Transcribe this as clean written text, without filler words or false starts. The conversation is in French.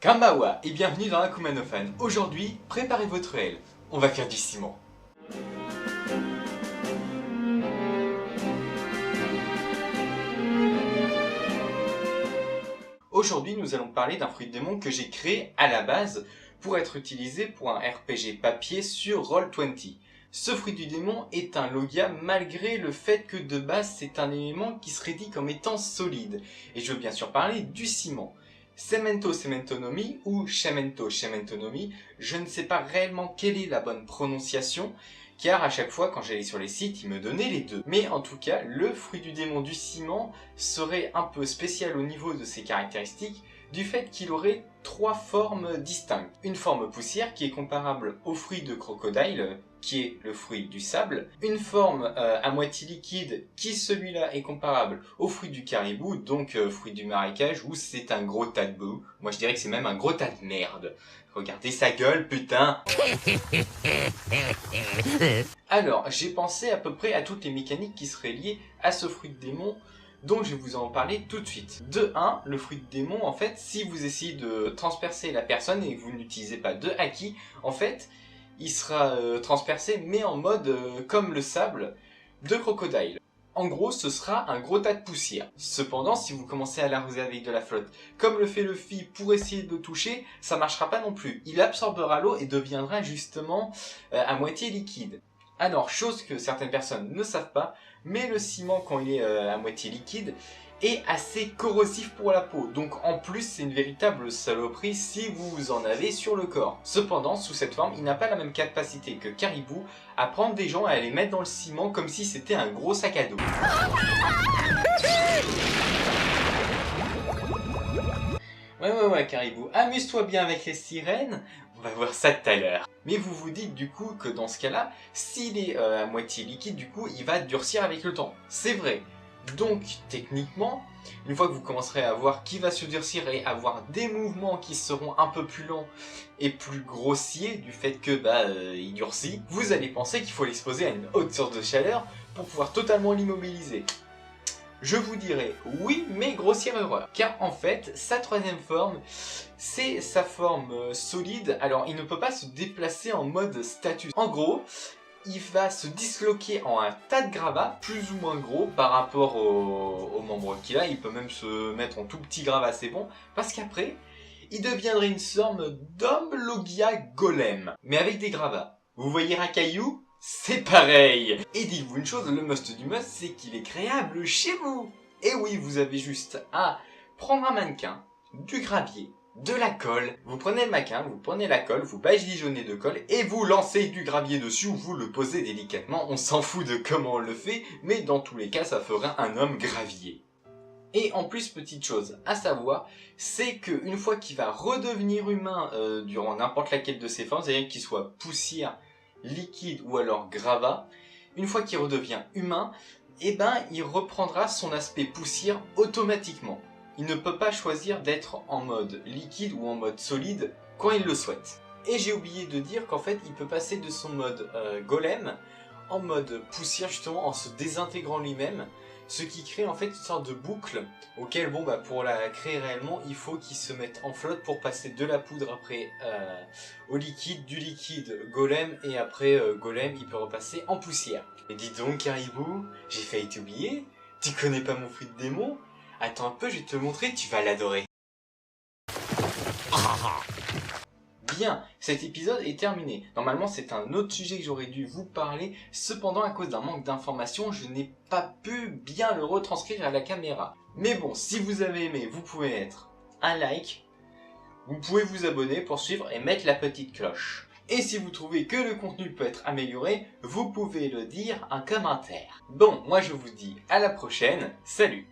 Kambawa et bienvenue dans Akumanofan. Aujourd'hui, préparez votre aile, on va faire du ciment. Aujourd'hui, nous allons parler d'un fruit de démon que j'ai créé à la base pour être utilisé pour un RPG papier sur Roll20. Ce fruit du démon est un logia malgré le fait que de base c'est un élément qui serait dit comme étant solide. Et je veux bien sûr parler du ciment. Cemento Cementonomy ou Cemento Cementonomy, je ne sais pas réellement quelle est la bonne prononciation, car à chaque fois quand j'allais sur les sites, ils me donnaient les deux. Mais en tout cas, le fruit du démon du ciment serait un peu spécial au niveau de ses caractéristiques, du fait qu'il aurait trois formes distinctes. Une forme poussière qui est comparable au fruit de crocodile, qui est le fruit du sable. Une forme à moitié liquide, qui celui-là est comparable au fruit du caribou, donc fruit du marécage, où c'est un gros tas de boue. Moi je dirais que c'est même un gros tas de merde. Regardez sa gueule, putain. Alors, j'ai pensé à peu près à toutes les mécaniques qui seraient liées à ce fruit de démon, donc je vais vous en parler tout de suite. De 1, le fruit de démon, en fait, si vous essayez de transpercer la personne et que vous n'utilisez pas de haki, en fait, il sera transpercé, mais en mode comme le sable de crocodile. En gros, ce sera un gros tas de poussière. Cependant, si vous commencez à l'arroser avec de la flotte, comme le fait Luffy pour essayer de le toucher, ça marchera pas non plus. Il absorbera l'eau et deviendra justement à moitié liquide. Alors, chose que certaines personnes ne savent pas, mais le ciment, quand il est à moitié liquide, est assez corrosif pour la peau. Donc en plus, c'est une véritable saloperie si vous en avez sur le corps. Cependant, sous cette forme, il n'a pas la même capacité que Caribou à prendre des gens et à les mettre dans le ciment comme si c'était un gros sac à dos. Ouais, Caribou, amuse-toi bien avec les sirènes, on va voir ça tout à l'heure. Mais vous vous dites du coup que dans ce cas-là, s'il est à moitié liquide, du coup, il va durcir avec le temps. C'est vrai. Donc, techniquement, une fois que vous commencerez à voir qu'il va se durcir et avoir des mouvements qui seront un peu plus lents et plus grossiers du fait que il durcit, vous allez penser qu'il faut l'exposer à une haute source de chaleur pour pouvoir totalement l'immobiliser. Je vous dirais oui, mais grossière erreur. Car en fait, sa troisième forme, c'est sa forme solide. Alors, il ne peut pas se déplacer en mode status. En gros, il va se disloquer en un tas de gravats, plus ou moins gros par rapport aux membres qu'il a. Il peut même se mettre en tout petit gravat, c'est bon. Parce qu'après, il deviendrait une sorte d'homme logia golem, mais avec des gravats. Vous voyez un caillou ? C'est pareil. Et dites-vous une chose, le must du must, c'est qu'il est créable chez vous. Et oui, vous avez juste à prendre un mannequin, du gravier, de la colle. Vous prenez le mannequin, vous prenez la colle, vous badigeonnez de colle et vous lancez du gravier dessus ou vous le posez délicatement. On s'en fout de comment on le fait, mais dans tous les cas, ça fera un homme gravier. Et en plus, petite chose à savoir, c'est qu'une fois qu'il va redevenir humain durant n'importe laquelle de ses formes, c'est-à-dire qu'il soit poussière, liquide ou alors gravat, une fois qu'il redevient humain, il reprendra son aspect poussière automatiquement. Il ne peut pas choisir d'être en mode liquide ou en mode solide quand il le souhaite. Et j'ai oublié de dire qu'en fait, il peut passer de son mode golem en mode poussière justement en se désintégrant lui-même, ce qui crée en fait une sorte de boucle auquel, pour la créer réellement, il faut qu'il se mette en flotte pour passer de la poudre après au liquide, du liquide golem, et après golem, il peut repasser en poussière. Et dis donc Caribou, j'ai failli t'oublier, tu connais pas mon fruit de démon? Attends un peu, je vais te le montrer, tu vas l'adorer. Bien, cet épisode est terminé. Normalement, c'est un autre sujet que j'aurais dû vous parler. Cependant, à cause d'un manque d'informations, je n'ai pas pu bien le retranscrire à la caméra. Mais bon, si vous avez aimé, vous pouvez mettre un like. Vous pouvez vous abonner pour suivre et mettre la petite cloche. Et si vous trouvez que le contenu peut être amélioré, vous pouvez le dire en commentaire. Bon, moi je vous dis à la prochaine. Salut!